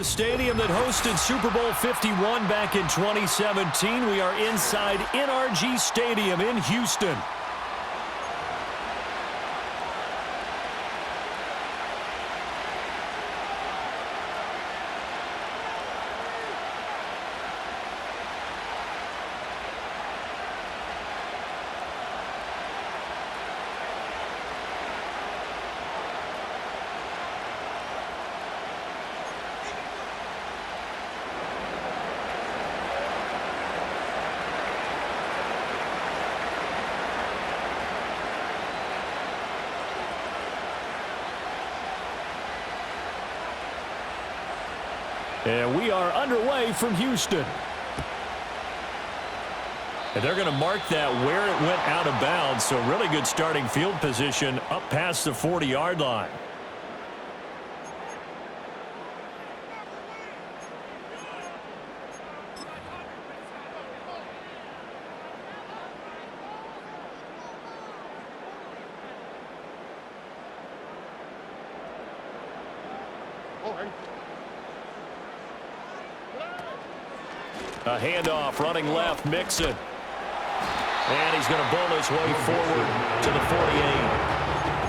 The stadium that hosted Super Bowl 51 back in 2017. We are inside NRG Stadium in Houston. And we are underway from Houston. And they're going to mark that where it went out of bounds. So really good starting field position up past the 40-yard line. A handoff, running left, Mixon. And he's going to bowl his way forward to the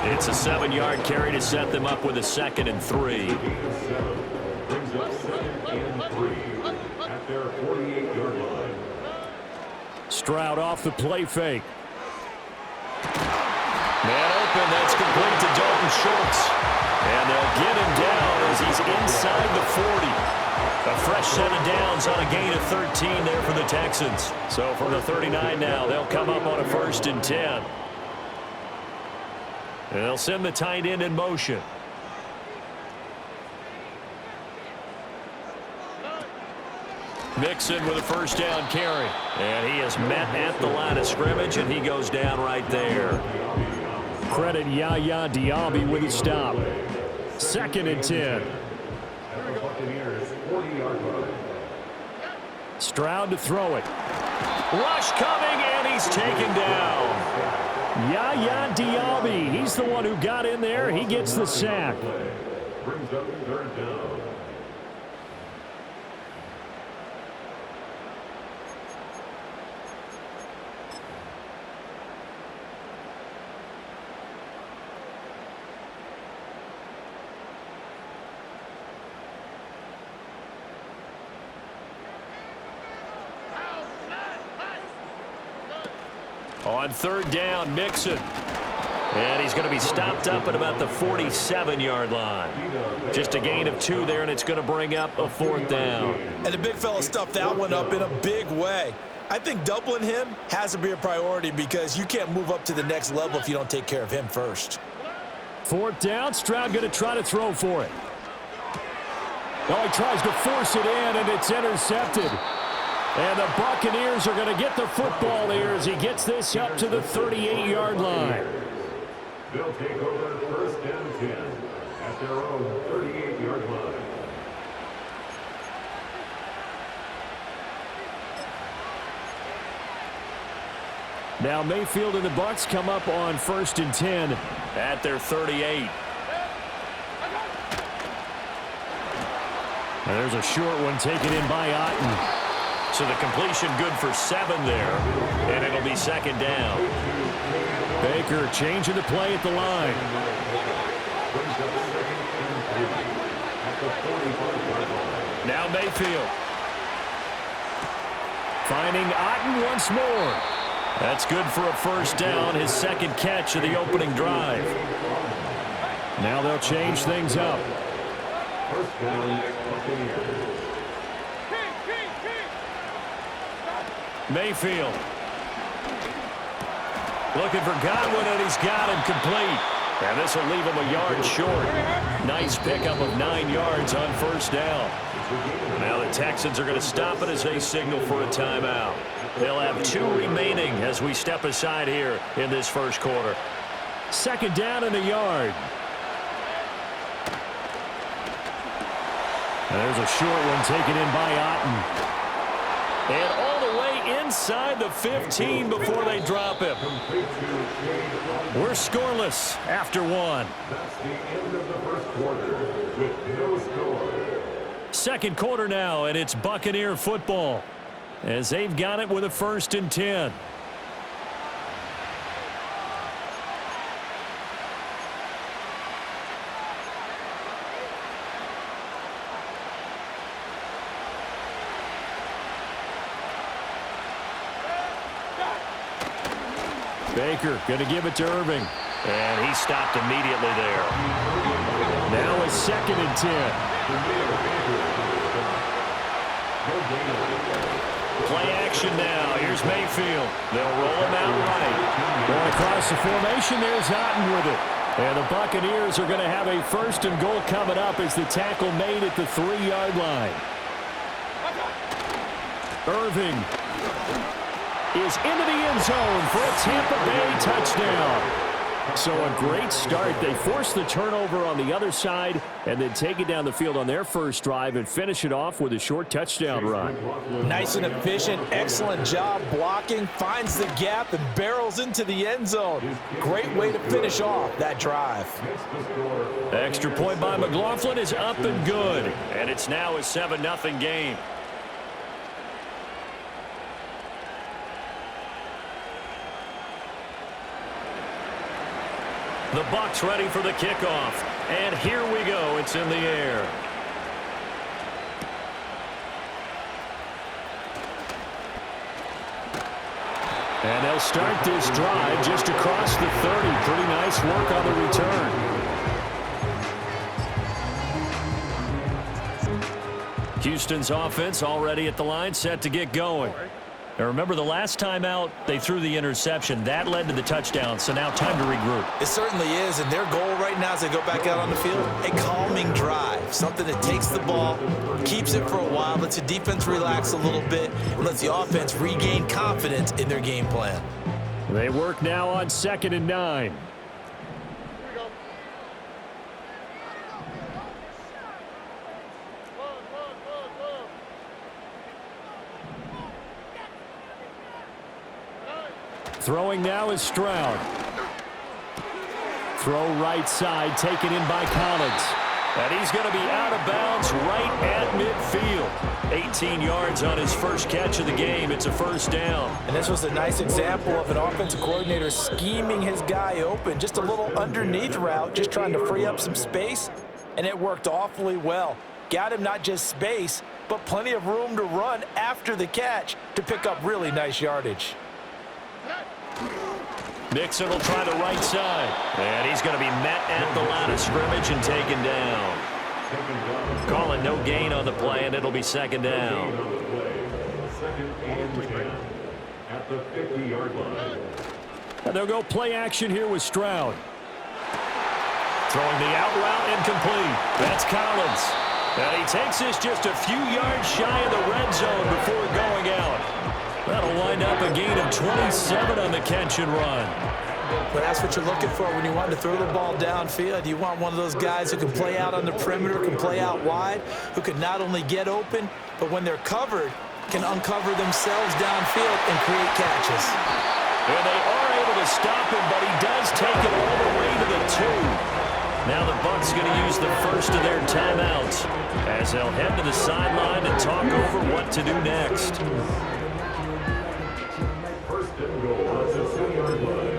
48. It's a 7-yard carry to set them up with a 2nd and 3. Brings up 2nd and 3 at their 48-yard line. Stroud off the play fake. Man open, that's complete to Dalton Schultz. And they'll get him down as he's inside the 40. A fresh set of downs on a gain of 13 there for the Texans. So from the 39 now, they'll come up on a 1st and 10. And they'll send the tight end in motion. Mixon with a 1st down carry. And he is met at the line of scrimmage, and he goes down right there. Credit Yaya Diaby with a stop. 2nd and 10. Stroud to throw it. Rush coming, and he's taken down. Yaya Diaby, he's the one who got in there. He gets the sack. Brings up 3rd down. On 3rd down, Mixon. And he's going to be stopped up at about the 47-yard line. Just a gain of 2 there, and it's going to bring up a 4th down. And the big fella stuffed that one up in a big way. I think doubling him has to be a priority because you can't move up to the next level if you don't take care of him first. 4th down, Stroud going to try to throw for it. Oh, he tries to force it in, and it's intercepted. And the Buccaneers are going to get the football here as he gets this up to the 38-yard line. They'll take over 1st and 10 at their own 38-yard line. Now Mayfield and the Bucs come up on 1st and 10 at their 38. And there's a short one taken in by Otten. So the completion good for 7 there, and it'll be 2nd down. Baker changing the play at the line. Now Mayfield. Finding Otten once more. That's good for a 1st down, his 2nd catch of the opening drive. Now they'll change things up. 1st down, Mayfield. Looking for Godwin, and he's got him complete. And this will leave him a yard short. Nice pickup of 9 yards on 1st down. Now the Texans are going to stop it as they signal for a timeout. They'll have 2 remaining as we step aside here in this 1st quarter. 2nd down and a yard. And there's a short one taken in by Otten. And all the way inside the 15 before they drop him. We're scoreless after 1. That's the end of the 1st quarter with no score. Second quarter now, and it's Buccaneer football as they've got it with a 1st and 10. Baker going to give it to Irving. And he stopped immediately there. Now a 2nd and 10. Play action now. Here's Mayfield. They'll roll him out right. Going across the formation, there's Otten with it. And the Buccaneers are going to have a 1st and goal coming up as the tackle made at the 3-yard line. Irving is into the end zone for a Tampa Bay touchdown. So a great start. They force the turnover on the other side and then take it down the field on their first drive and finish it off with a short touchdown run. Nice and efficient. Excellent job blocking. Finds the gap and barrels into the end zone. Great way to finish off that drive. Extra point by McLaughlin is up and good. And it's now a 7-0 game. The Bucs ready for the kickoff. And here we go. It's in the air. And they'll start this drive just across the 30. Pretty nice work on the return. Houston's offense already at the line, set to get going. Now remember, the last time out, they threw the interception. That led to the touchdown, so now time to regroup. It certainly is, and their goal right now as they go back out on the field, a calming drive. Something that takes the ball, keeps it for a while, lets the defense relax a little bit, and lets the offense regain confidence in their game plan. They work now on 2nd and 9. Throwing now is Stroud. Throw right side, taken in by Collins. And he's going to be out of bounds right at midfield. 18 yards on his first catch of the game. It's a 1st down. And this was a nice example of an offensive coordinator scheming his guy open. Just a little underneath route, just trying to free up some space. And it worked awfully well. Got him not just space, but plenty of room to run after the catch to pick up really nice yardage. Mixon will try the right side. And he's going to be met at the line of scrimmage and taken down. Calling no gain on the play, and it'll be 2nd down. 2nd and 10 at the 50-yard line. And they'll go play action here with Stroud. Throwing the out route incomplete. That's Collins. And he takes this just a few yards shy of the red zone before going out. That'll wind up a gain of 27 on the catch and run. But that's what you're looking for when you want to throw the ball downfield. You want one of those guys who can play out on the perimeter, can play out wide, who can not only get open, but when they're covered, can uncover themselves downfield and create catches. And they are able to stop him, but he does take it all the way to the 2. Now the Bucs going to use the first of their timeouts as they'll head to the sideline and talk over what to do next. 1st and goal on the 2-yard line.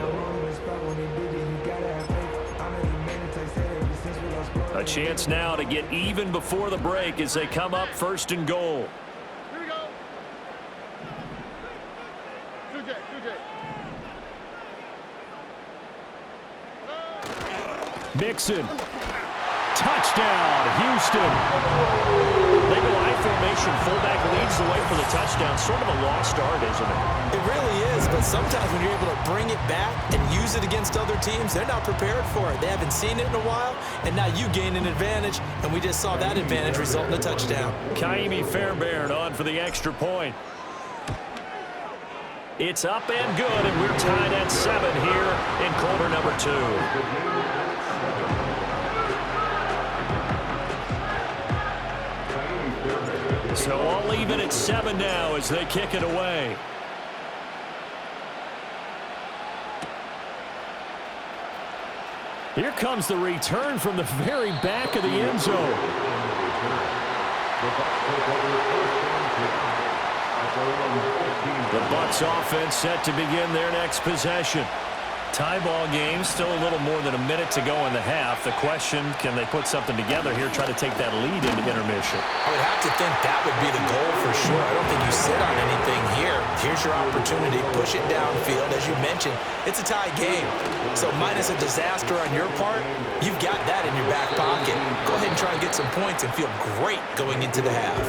A chance now to get even before the break as they come up 1st and goal. Here we go. 2J. Mixon. Touchdown, Houston. They go I formation. Fullback leads the way for the touchdown. Sort of a lost art, isn't it? It really is, but sometimes when you're able to bring it back and use it against other teams, they're not prepared for it. They haven't seen it in a while, and now you gain an advantage, and we just saw that advantage result in a touchdown. Kaimi Fairbairn on for the extra point. It's up and good, and we're tied at 7 here in quarter number 2. So all even at 7 now as they kick it away. Here comes the return from the very back of the end zone. The Bucs offense set to begin their next possession. Tie ball game, still a little more than a minute to go in the half. The question, can they put something together here, try to take that lead into intermission? I would have to think that would be the goal for sure. I don't think you sit on anything here. Here's your opportunity. Push it downfield. As you mentioned, it's a tie game. So minus a disaster on your part, you've got that in your back pocket. Go ahead and try and get some points and feel great going into the half.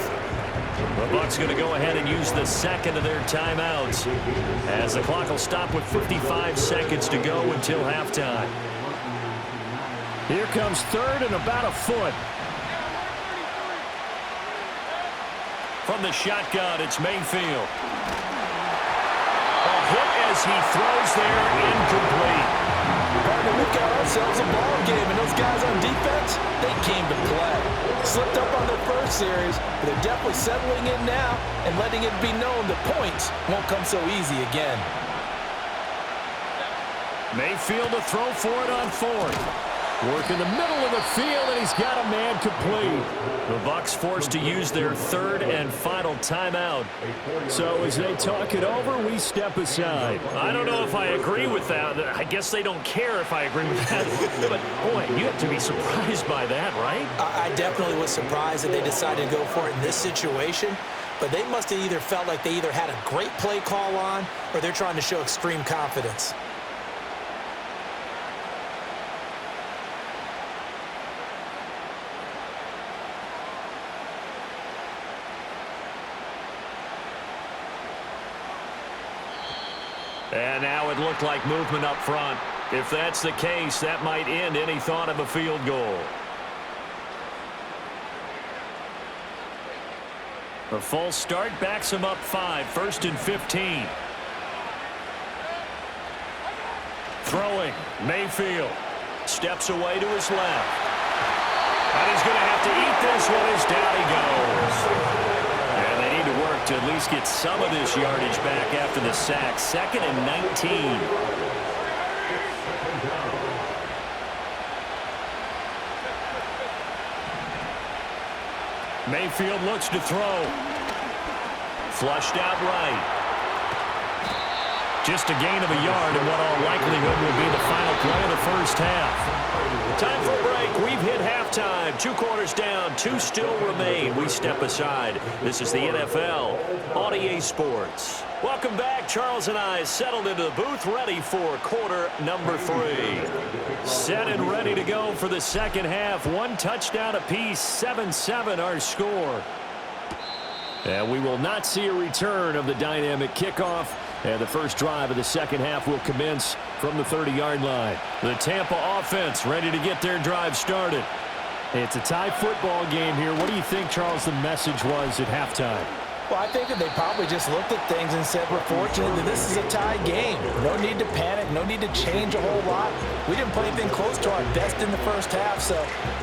The Bucs going to go ahead and use the second of their timeouts as the clock will stop with 55 seconds to go until halftime. Here comes third and about a foot. From the shotgun, it's Mayfield. A hit as he throws there, incomplete. Partner, we've got ourselves a ball game, and those guys on defense, they came to play. Slipped up on their first series, but they're definitely settling in now and letting it be known the points won't come so easy again. Mayfield to throw for it on fourth. Work in the middle of the field, and he's got a man complete. The Bucs forced to use their third and final timeout. So as they talk it over, we step aside. I don't know if I agree with that. I guess they don't care if I agree with that. But, boy, you have to be surprised by that, right? I definitely was surprised that they decided to go for it in this situation. But they must have either felt like they either had a great play call on or they're trying to show extreme confidence. And now it looked like movement up front. If that's the case, that might end any thought of a field goal. A false start backs him up 5, 1st and 15. Throwing, Mayfield. Steps away to his left. And he's going to have to eat this one as down he goes. And they need to work to at least get some of this yardage back after the sack. 2nd and 19. Mayfield looks to throw. Flushed out right. Just a gain of a yard in what all likelihood will be the final play of the first half. Time for a break. We've hit halftime. 2 quarters down. 2 still remain. We step aside. This is the NFL on EA Sports. Welcome back. Charles and I settled into the booth, ready for quarter number 3. Set and ready to go for the second half. 1 touchdown apiece. 7-7 our score. And we will not see a return of the dynamic kickoff. And the first drive of the second half will commence from the 30-yard line. The Tampa offense ready to get their drive started. It's a tie football game here. What do you think, Charles, the message was at halftime? Well, I think that they probably just looked at things and said, we're fortunate that this is a tie game. No need to panic, no need to change a whole lot. We didn't play anything close to our best in the first half, so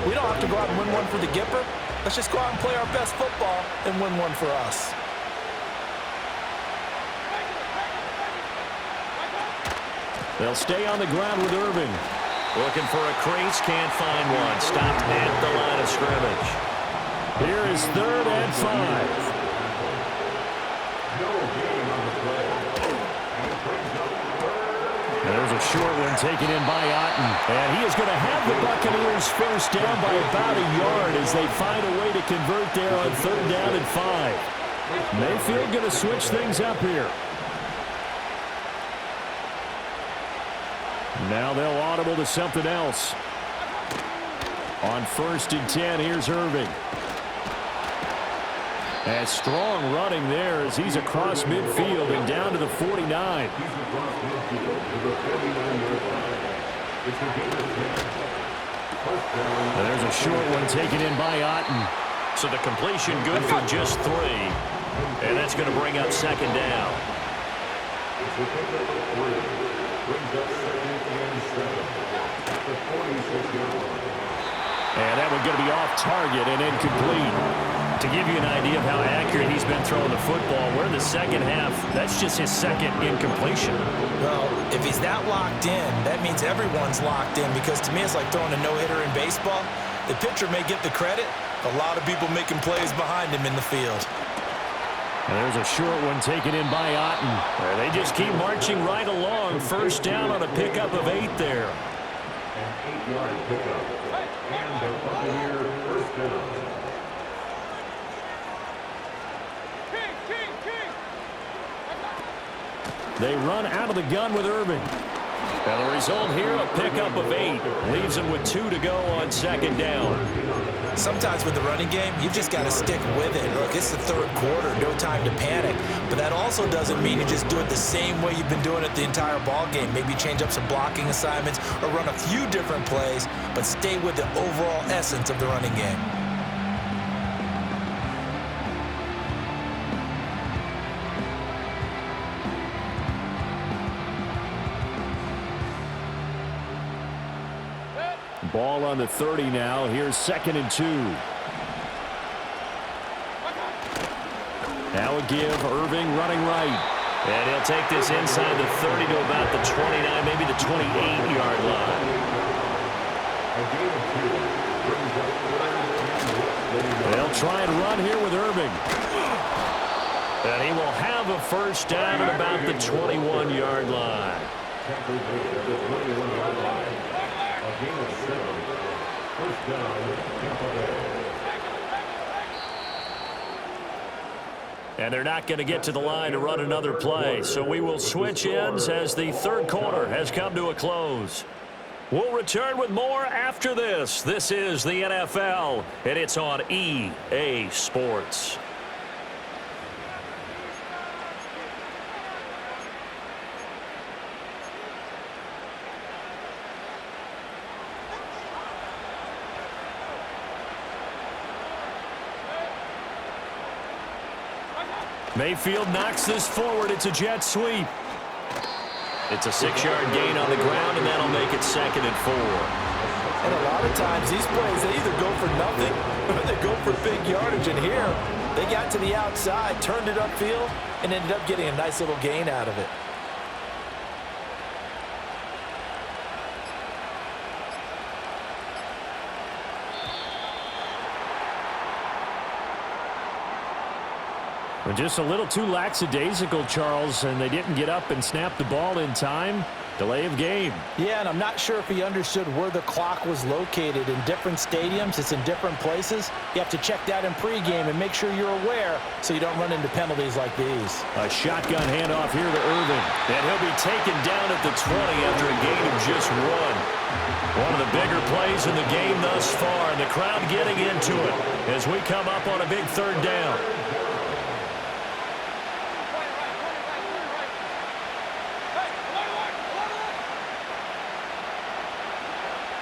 we don't have to go out and win one for the Gipper. Let's just go out and play our best football and win one for us. They'll stay on the ground with Irving. Looking for a crease, can't find one. Stopped at the line of scrimmage. Here is 3rd and 5. There's a short one taken in by Otten. And he is going to have the Buccaneers first down by about a yard as they find a way to convert there on 3rd down and 5. Mayfield going to switch things up here. Now they'll audible to something else. On 1st and 10, here's Irving. And strong running there as he's across midfield and down to the 49. And there's a short one taken in by Otten. So the completion good for just 3. And that's going to bring up 2nd down. And that one's going to be off target and incomplete. To give you an idea of how accurate he's been throwing the football, we're in the second half. That's just his 2nd incompletion. Well, if he's that locked in, that means everyone's locked in, because to me it's like throwing a no-hitter in baseball. The pitcher may get the credit, A lot of people making plays behind him in the field. And there's a short one taken in by Otten. They just keep marching right along. First down on a pickup of 8 there. An 8-yard pickup. And the Buccaneers first down. They run out of the gun with Irving. And the result here, a pickup of 8. Leaves them with 2 to go on second down. Sometimes with the running game, you've just got to stick with it. Look, it's the third quarter, no time to panic. But that also doesn't mean you just do it the same way you've been doing it the entire ball game. Maybe change up some blocking assignments or run a few different plays, but stay with the overall essence of the running game. Ball on the 30 now. Here's 2nd and 2. Now a give. Irving running right. And he'll take this inside the 30 to about the 29, maybe the 28-yard line. They'll try and run here with Irving. And he will have a first down at about the 21-yard line. First down, Tampa Bay. And they're not going to get to the line to run another play. So we will switch ends as the third quarter has come to a close. We'll return with more after this. This is the NFL, and it's on EA Sports. Mayfield knocks this forward. It's a jet sweep. It's a 6-yard gain on the ground, and that'll make it 2nd and 4. And a lot of times, these plays, they either go for nothing or they go for big yardage. And here, they got to the outside, turned it upfield, and ended up getting a nice little gain out of it. Just a little too lackadaisical, Charles, and they didn't get up and snap the ball in time. Delay of game. Yeah, and I'm not sure if he understood where the clock was located. In different stadiums, it's in different places. You have to check that in pregame and make sure you're aware so you don't run into penalties like these. A shotgun handoff here to Irving. And he'll be taken down at the 20 after a gain of just 1. One of the bigger plays in the game thus far, and the crowd getting into it as we come up on a big third down.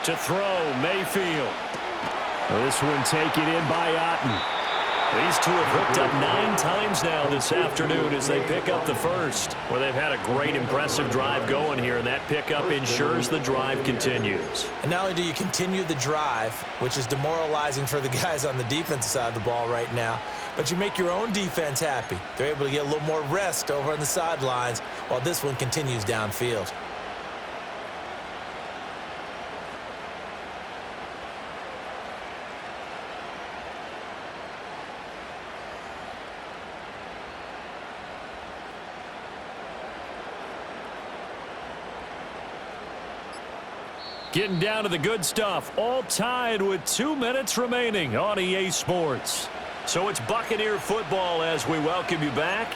To throw, Mayfield. This one taken in by Otten. These two have hooked up 9 times now this afternoon as they pick up the first. Well, they've had a great, impressive drive going here, and that pickup ensures the drive continues. And not only do you continue the drive, which is demoralizing for the guys on the defensive side of the ball right now, but you make your own defense happy. They're able to get a little more rest over on the sidelines while this one continues downfield. Getting down to the good stuff, all tied with 2 minutes remaining on EA Sports. So it's Buccaneer football as we welcome you back.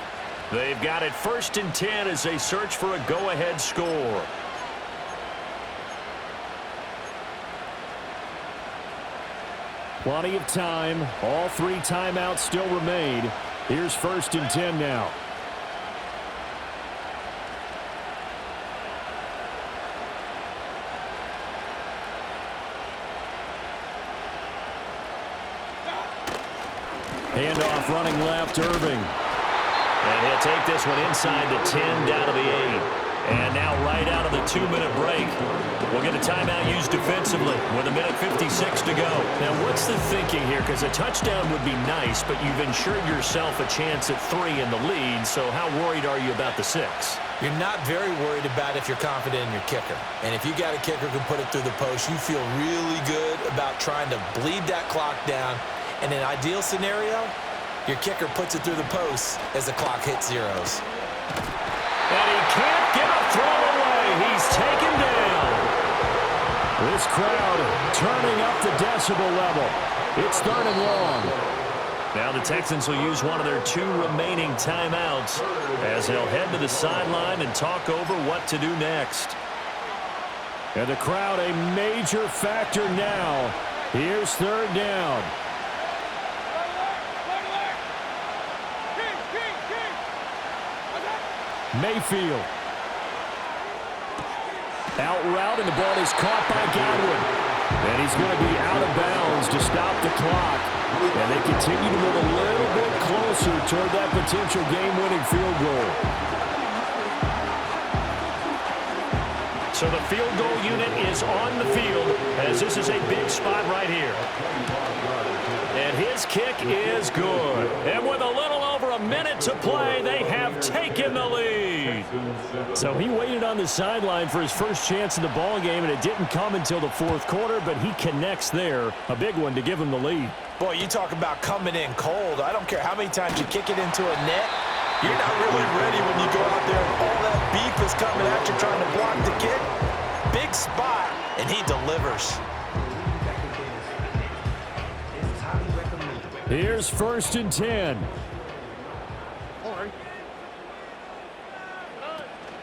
They've got it 1st and 10 as they search for a go-ahead score. Plenty of time. All 3 timeouts still remain. Here's 1st and 10 now. Handoff running left, Irving. And he'll take this one inside the 10, down to the 8. And now right out of the 2-minute break, we'll get a timeout used defensively with 1:56 to go. Now, what's the thinking here? Because a touchdown would be nice, but you've ensured yourself a chance at 3 in the lead, so how worried are you about the 6? You're not very worried about if you're confident in your kicker. And if you got a kicker who can put it through the post, you feel really good about trying to bleed that clock down In an ideal scenario, your kicker puts it through the post as the clock hits zeros. And he can't get a throw away. He's taken down. This crowd turning up the decibel level. It's 3rd and long. Now the Texans will use one of their 2 remaining timeouts as they'll head to the sideline and talk over what to do next. And the crowd a major factor now. Here's 3rd down. Mayfield. Out route, and the ball is caught by Godwin. And he's going to be out of bounds to stop the clock. And they continue to move a little bit closer toward that potential game-winning field goal. So the field goal unit is on the field as this is a big spot right here. And his kick is good. And with a little over a minute to play, they have taken the lead. So he waited on the sideline for his first chance in the ball game, and it didn't come until the 4th quarter, but he connects there. A big one to give him the lead. Boy, you talk about coming in cold. I don't care how many times you kick it into a net. You're not really ready when you go out there and all that beef is coming at you trying to block the kick. Big spot, and he delivers. Here's 1st and 10.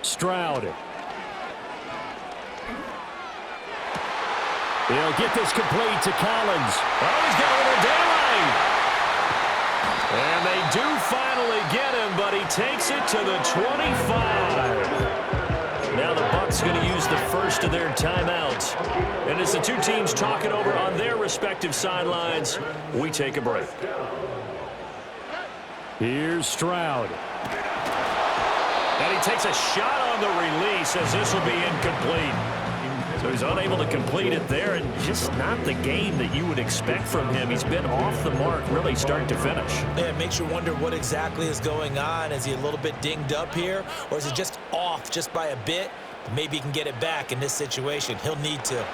Stroud. He'll get this complete to Collins. Oh, he's got a little daylight. And they do finally get him, but he takes it to the 25. Now the Bucs going to use the first of their timeouts. And as the 2 teams talk it over on their respective sidelines, we take a break. Here's Stroud. And he takes a shot on the release as this will be incomplete. So he's unable to complete it there, and just not the game that you would expect from him. He's been off the mark really start to finish. Yeah, it makes you wonder what exactly is going on. Is he a little bit dinged up here, or is it just off just by a bit? Maybe he can get it back in this situation. He'll need to.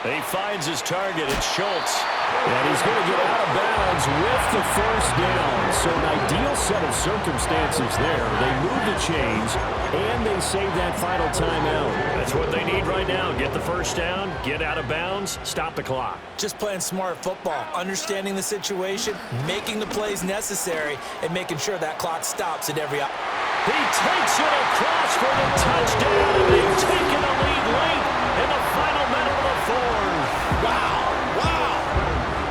He finds his target. It's Schultz. And he's going to get out of bounds with the first down. So an ideal set of circumstances there. They move the chains, and they save that final timeout. That's what they need right now. Get the first down, get out of bounds, stop the clock. Just playing smart football, understanding the situation, making the plays necessary, and making sure that clock stops at every opportunity. He takes it across for the touchdown, and they've taken a lead late in the final minute of the 4th. Wow.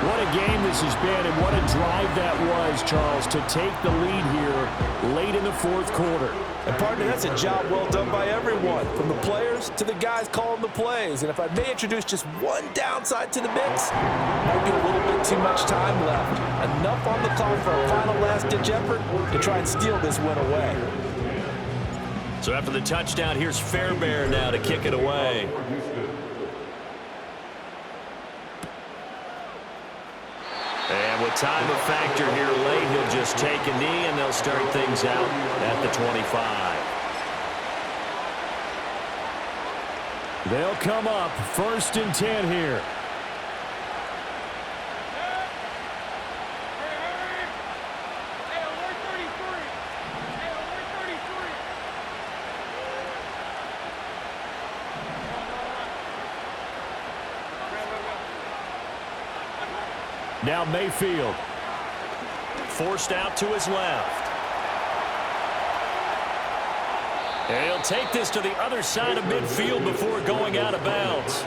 What a game this has been, and what a drive that was, Charles, to take the lead here late in the 4th quarter. And, partner, that's a job well done by everyone, from the players to the guys calling the plays. And if I may introduce just one downside to the mix, might be a little bit too much time left. Enough on the clock for a final last-ditch effort to try and steal this win away. So after the touchdown, here's Fairbairn now to kick it away. And with time a factor here late, he'll just take a knee, and they'll start things out at the 25. They'll come up 1st and 10 here. Now Mayfield. Forced out to his left. And he'll take this to the other side of midfield before going out of bounds.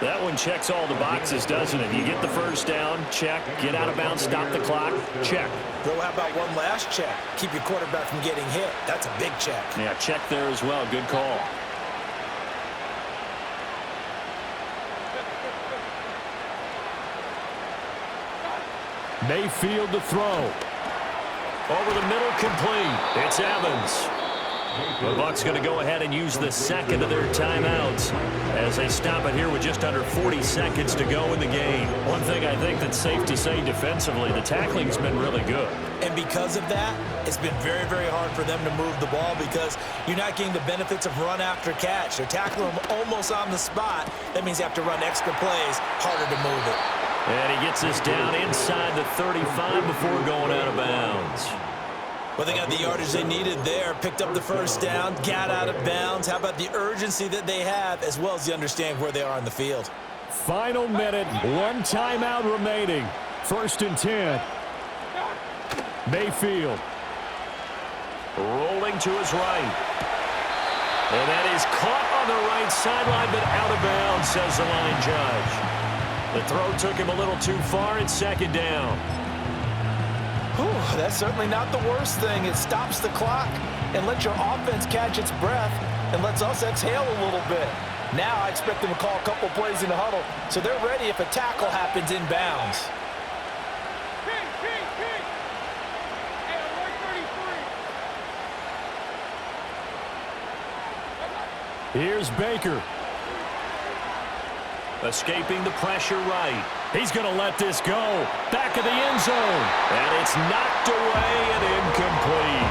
That one checks all the boxes, doesn't it? You get the first down, check. Get out of bounds, stop the clock, check. Well, how about one last check? Keep your quarterback from getting hit. That's a big check. Yeah, check there as well. Good call. Mayfield to throw. Over the middle, complete. It's Evans. The Bucs going to go ahead and use the second of their timeouts as they stop it here with just under 40 seconds to go in the game. One thing I think that's safe to say defensively, the tackling's been really good. And because of that, it's been very, very hard for them to move the ball because you're not getting the benefits of run after catch. They're tackling them almost on the spot. That means you have to run extra plays, harder to move it. And he gets this down inside the 35 before going out of bounds. Well, they got the yardage they needed there, picked up the first down, got out of bounds. How about the urgency that they have, as well as the understanding where they are on the field? Final minute, one timeout remaining. 1st and 10. Mayfield. Rolling to his right. And that is caught on the right sideline, but out of bounds, says the line judge. The throw took him a little too far, and 2nd down. Whew, that's certainly not the worst thing. It stops the clock and lets your offense catch its breath and lets us exhale a little bit. Now I expect them to call a couple plays in the huddle, so they're ready if a tackle happens in bounds. Here's Baker. Escaping the pressure right. He's going to let this go. Back of the end zone. And it's knocked away and incomplete.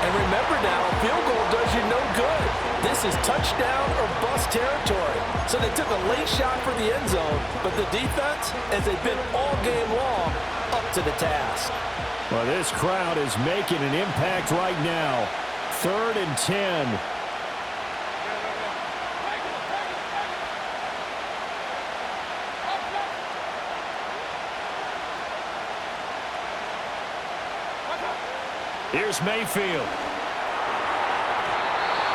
And remember now, a field goal does you no good. This is touchdown or bust territory. So they took a late shot for the end zone, but the defense, as they've been all game long, up to the task. Well, this crowd is making an impact right now. 3rd and 10. Here's Mayfield.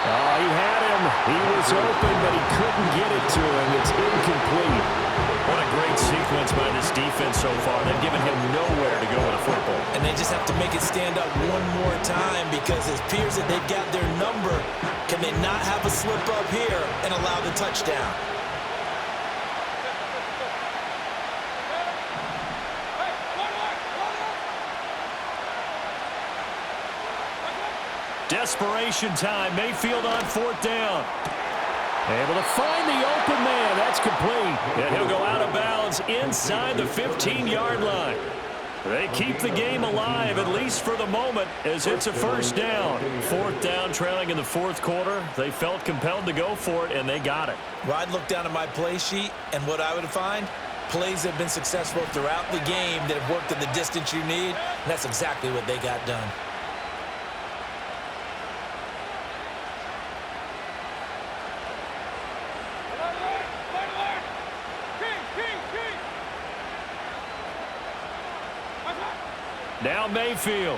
Oh, he had him. He was open, but he couldn't get it to him. It's incomplete. What a great sequence by this defense so far. They've given him nowhere to go with a football. And they just have to make it stand up one more time because it appears that they've got their number. Can they not have a slip up here and allow the touchdown? Desperation time. Mayfield on 4th down. Able to find the open man. That's complete. And he'll go out of bounds inside the 15-yard line. They keep the game alive, at least for the moment, as it's a 1st down. 4th down, trailing in the 4th quarter. They felt compelled to go for it, and they got it. Well, I'd look down at my play sheet, and what I would find, plays that have been successful throughout the game that have worked at the distance you need, and that's exactly what they got done. Now Mayfield.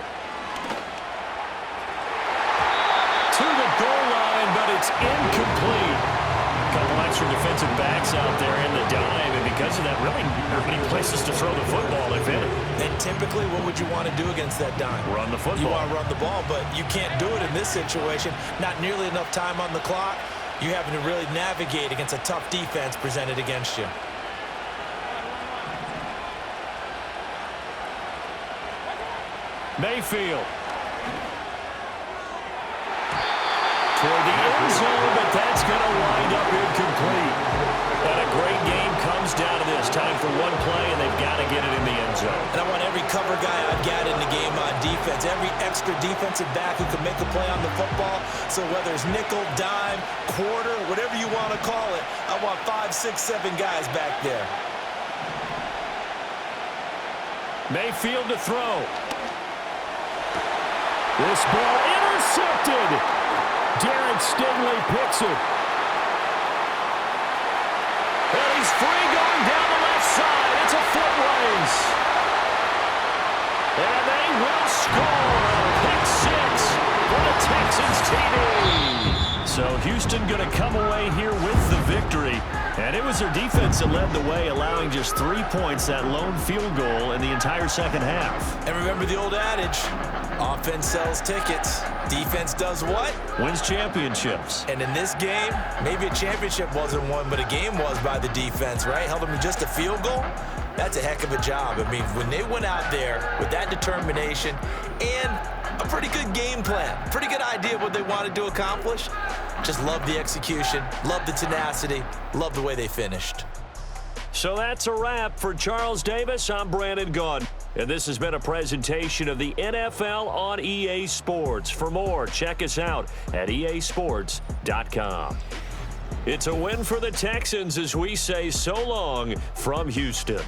To the goal line, but it's incomplete. A couple extra defensive backs out there in the dime, and because of that, really not many places to throw the football, if any. And typically, what would you want to do against that dime? Run the football. You want to run the ball, but you can't do it in this situation. Not nearly enough time on the clock. You're having to really navigate against a tough defense presented against you. Mayfield. Toward the end zone, but that's going to wind up incomplete. And a great game comes down to this. Time for one play, and they've got to get it in the end zone. And I want every cover guy I've got in the game on defense, every extra defensive back who can make a play on the football. So whether it's nickel, dime, quarter, whatever you want to call it, I want 5, 6, 7 guys back there. Mayfield to throw. This ball intercepted. Derek Stingley picks it. And he's free going down the left side. It's a foot race. And they will score a pick 6 for the Texans TD. So Houston going to come away here with the victory. And it was their defense that led the way, allowing just 3 points, that lone field goal in the entire 2nd half. And remember the old adage, offense sells tickets. Defense does what? Wins championships. And in this game, maybe a championship wasn't won, but a game was by the defense, right? Held them to just a field goal. That's a heck of a job. I mean, when they went out there with that determination and a pretty good game plan, pretty good idea of what they wanted to accomplish, just love the execution, love the tenacity, love the way they finished. So that's a wrap for Charles Davis. I'm Brandon Gunn. And this has been a presentation of the NFL on EA Sports. For more, check us out at easports.com. It's a win for the Texans as we say so long from Houston.